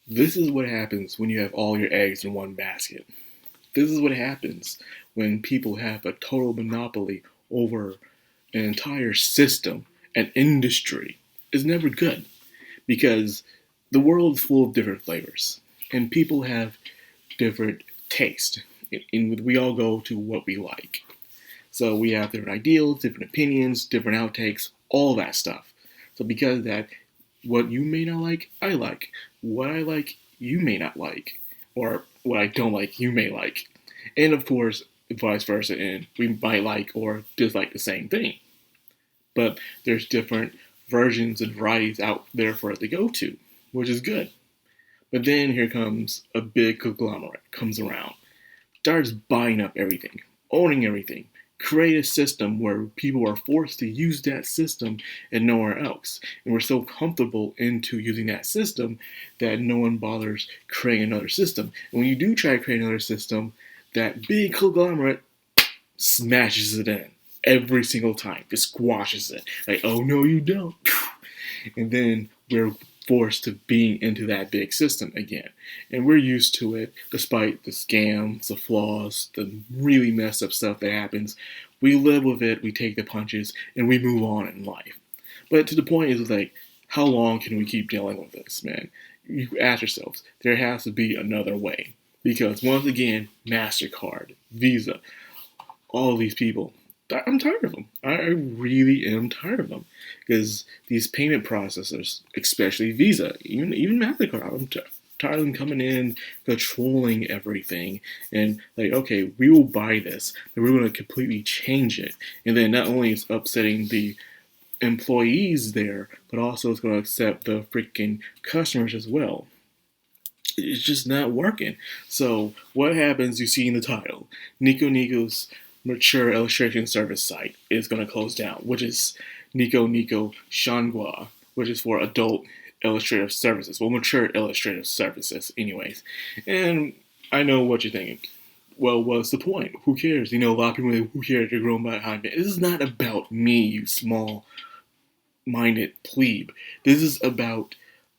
This is what happens when you have all your eggs in one basket. This is what happens when people have a total monopoly over an entire system, an industry. It's never good because the world is full of different flavors and people have different taste. And we all go to what we like. So we have different ideals, different opinions, different outtakes, all that stuff. So because of that, what you may not like, I like. What I like, you may not like. Or what I don't like, you may like. And of course, vice versa, and we might like or dislike the same thing. But there's different versions and varieties out there for it to go to, which is good. But then here comes a big conglomerate, comes around, starts buying up everything, owning everything, create a system where people are forced to use that system and nowhere else. And we're so comfortable into using that system that no one bothers creating another system. And when you do try to create another system, that big conglomerate smashes it in every single time. Just squashes it. Like, oh no, you don't. And then we're forced to being into that big system again. And we're used to it, despite the scams, the flaws, the really messed up stuff that happens. We live with it, we take the punches, and we move on in life. But to the point is like, how long can we keep dealing with this, man? You ask yourselves, there has to be another way. Because once again, MasterCard, Visa, all these people, I'm tired of them. I really am tired of them because these payment processors, especially Visa, even Mastercard, I'm tired of them coming in, controlling everything, and like, okay, we will buy this, but we're going to completely change it, and then not only is upsetting the employees there, but also it's going to upset the freaking customers as well. It's just not working. So what happens? You see in the title, Niconico's mature illustration service site is going to close down, which is Niconico Shunga, which is for adult illustrative services. Well, mature illustrative services, anyways. And I know what you're thinking. Well, what's the point? Who cares? You know, a lot of people are like, who cares? You're growing behind me. This is not about me, you small-minded plebe. This is about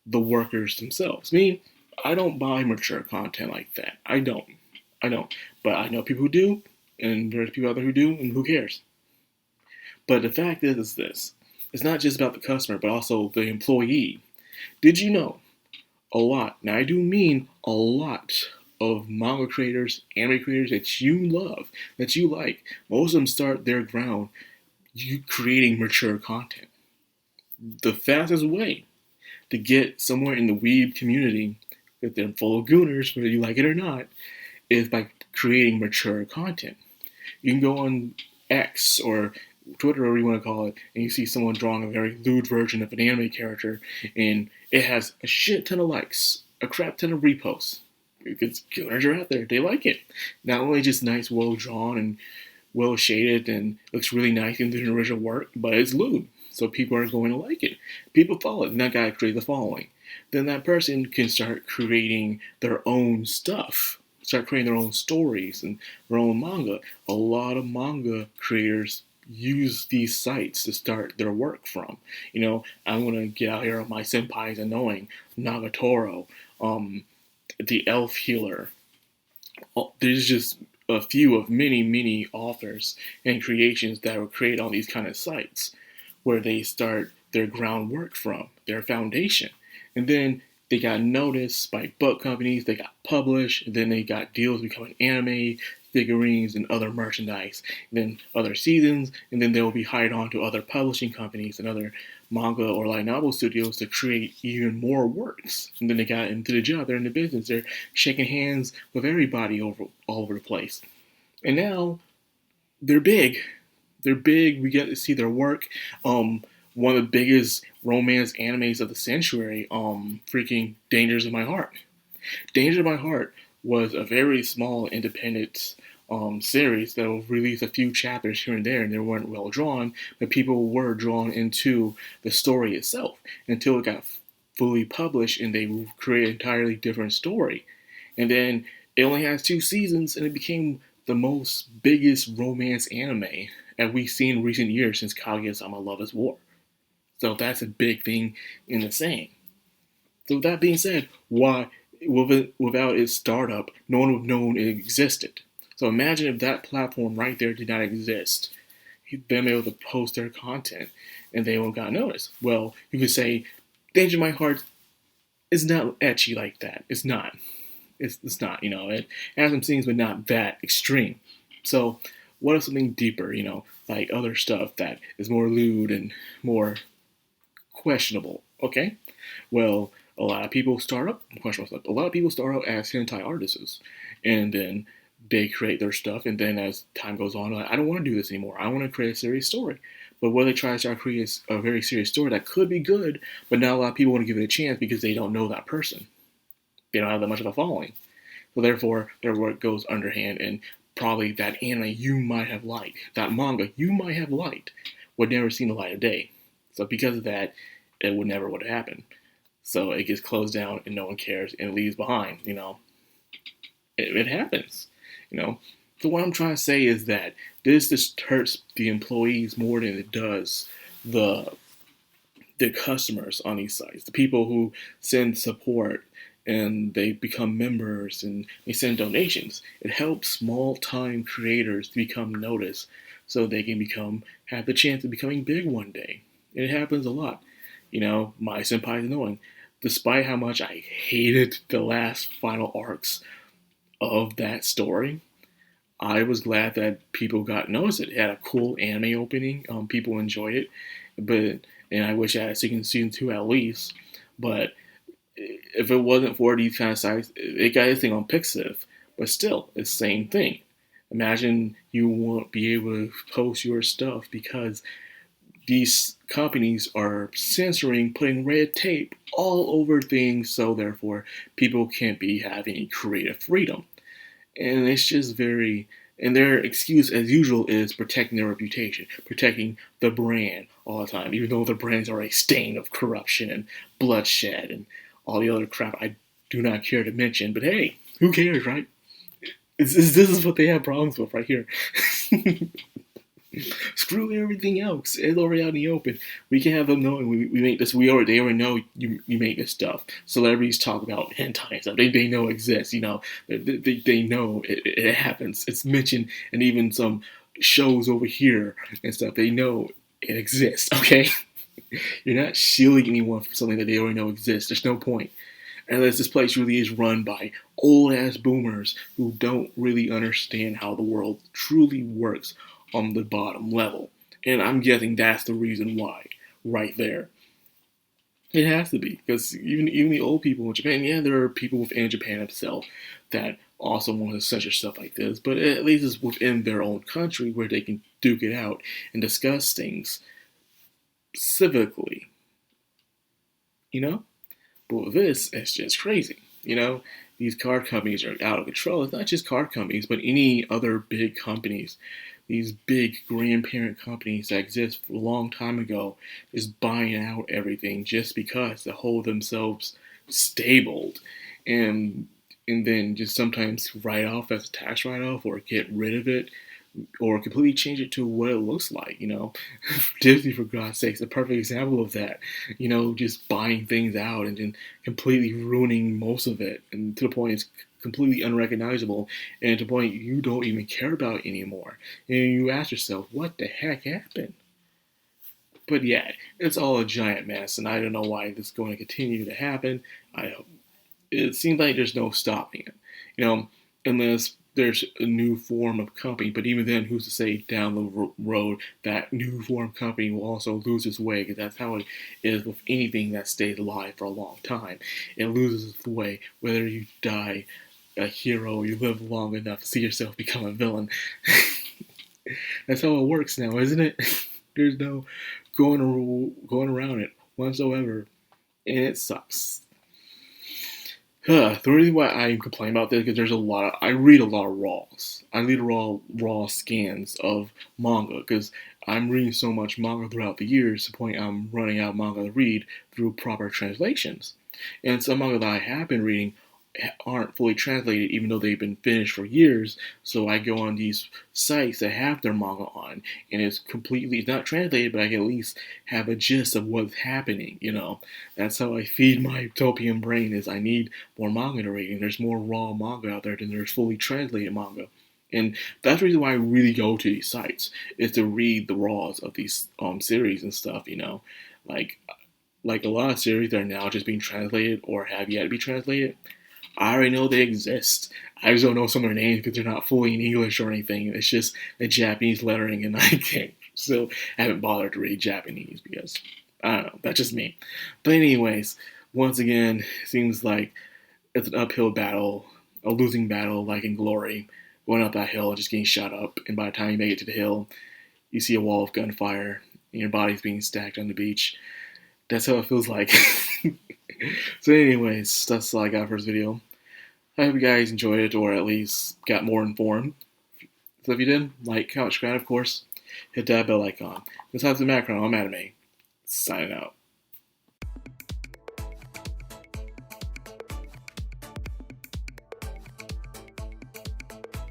the workers themselves. Me, I don't buy mature content like that. I don't. I don't. But I know people who do, and there's people out there who do, and who cares? But the fact is this. It's not just about the customer, but also the employee. Did you know a lot, now I do mean a lot, of manga creators, anime creators that you love, that you like, most of them start their ground you creating mature content. The fastest way to get somewhere in the weeb community, if they're full of gooners, whether you like it or not, is by creating mature content. You can go on X or Twitter, or whatever you want to call it, and you see someone drawing a very lewd version of an anime character, and it has a shit ton of likes, a crap ton of reposts. Because gooners are out there, they like it. Not only just nice, well drawn and well shaded, and looks really nice in the original work, but it's lewd, so people are going to like it. People follow it, and that guy creates the following. Then that person can start creating their own stuff, start creating their own stories and their own manga. A lot of manga creators use these sites to start their work from. You know, I'm gonna get out here on my senpais annoying Nagatoro, the Elf Healer. There's just a few of many, many authors and creations that were created on these kind of sites where they start their groundwork from, their foundation. And then they got noticed by book companies, they got published, and then they got deals becoming anime, figurines, and other merchandise. And then other seasons, and then they will be hired on to other publishing companies and other manga or light novel studios to create even more works. And then they got into the job, they're in the business, they're shaking hands with everybody all over the place. And now they're big. They're big. We get to see their work. One of the biggest romance animes of the century, freaking Dangers of My Heart. Dangers of My Heart was a very small independent series that will release a few chapters here and there, and they weren't well drawn, but people were drawn into the story itself until it got fully published and they created an entirely different story. And then it only has 2 seasons, and it became the most biggest romance anime that we've seen in recent years since Kaguya-sama Love is War. So that's a big thing in the saying. So with that being said, why without its startup, no one would have known it existed. So imagine if that platform right there did not exist, them able to post their content, and they would have got noticed. Well, you could say, Danger My Heart is not etchy like that. It's not. It's not. It has some scenes, but not that extreme. So, what if something deeper? Like other stuff that is more lewd and more questionable. Okay, well, a lot of people start up questionable stuff. A lot of people start out as hentai artists, and then they create their stuff, and then as time goes on, like, I don't want to do this anymore. I want to create a serious story. But what they try to start create a very serious story that could be good, but not a lot of people want to give it a chance because they don't know that person. They don't have that much of a following. So therefore, their work goes underhand, and probably that anime you might have liked, that manga you might have liked, would never see the light of day. So because of that, it would have happened. So it gets closed down, and no one cares, and it leaves behind. It happens. So what I'm trying to say is that this hurts the employees more than it does the customers on these sites, the people who send support and they become members and they send donations. It helps small time creators to become noticed so they can have the chance of becoming big one day. And it happens a lot. My senpai is knowing. Despite how much I hated the last final arcs of that story, I was glad that people got noticed. It had a cool anime opening. People enjoyed it, and I wish I had season 2 at least. But if it wasn't for these kind of sites, it got this thing on Pixiv. But still, it's the same thing. Imagine you won't be able to post your stuff because these companies are censoring, putting red tape all over things, so therefore people can't be having any creative freedom. And it's just and their excuse as usual is protecting their reputation, protecting the brand all the time, even though the brands are a stain of corruption and bloodshed and all the other crap I do not care to mention. But hey, who cares, right? This is what they have problems with right here. Screw everything else. It's already out in the open. We can have them knowing we make this. They already know you make this stuff. Celebrities talk about hentai and stuff. They know it exists. They know it happens. It's mentioned in even some shows over here and stuff. They know it exists. Okay, you're not shielding anyone from something that they already know exists. There's no point. Unless this place really is run by old ass boomers who don't really understand how the world truly works on the bottom level. And I'm guessing that's the reason why, right there. It has to be, because even the old people in Japan, yeah, there are people within Japan itself that also want to censor stuff like this, but at least it's within their own country where they can duke it out and discuss things civically, you know? But with this, it's just crazy, These card companies are out of control. It's not just card companies, but any other big companies. These big grandparent companies that exist a long time ago is buying out everything just because to hold themselves stabled and then just sometimes write off as a tax write-off or get rid of it or completely change it to what it looks like, Disney, for God's sakes, a perfect example of that, just buying things out and then completely ruining most of it, and to the point it's completely unrecognizable, and to the point you don't even care about it anymore. And you ask yourself, what the heck happened? But yeah, it's all a giant mess, and I don't know why this is going to continue to happen. It seems like there's no stopping it, unless there's a new form of company. But even then, who's to say down the road that new form of company will also lose its way? Because that's how it is with anything that stays alive for a long time. It loses its way whether you die a hero or you live long enough to see yourself become a villain. That's how it works now, isn't it? There's no going around it whatsoever, and it sucks. The reason why I complain about this is because I read a lot of raws. I read raw scans of manga because I'm reading so much manga throughout the years to the point I'm running out of manga to read through proper translations. And some manga that I have been reading aren't fully translated, even though they've been finished for years. So I go on these sites that have their manga on, and it's not translated, but I can at least have a gist of what's happening. That's how I feed my utopian brain. Is I need more manga to read, and there's more raw manga out there than there's fully translated manga. And that's the reason why I really go to these sites, is to read the raws of these series and stuff. Like like a lot of series that are now just being translated or have yet to be translated. I already know they exist. I just don't know some of their names because they're not fully in English or anything. It's just the Japanese lettering, and I still haven't bothered to read Japanese because, I don't know, that's just me. But anyways, once again, it seems like it's an uphill battle, a losing battle like in Glory, going up that hill, just getting shot up, and by the time you make it to the hill, you see a wall of gunfire, and your body's being stacked on the beach. That's how it feels like. So anyways, that's all I got for this video. I hope you guys enjoyed it, or at least got more informed. So if you did, like, comment, subscribe, of course. Hit that bell icon. This has been Madcrownxox. I'm Anime. Signing out.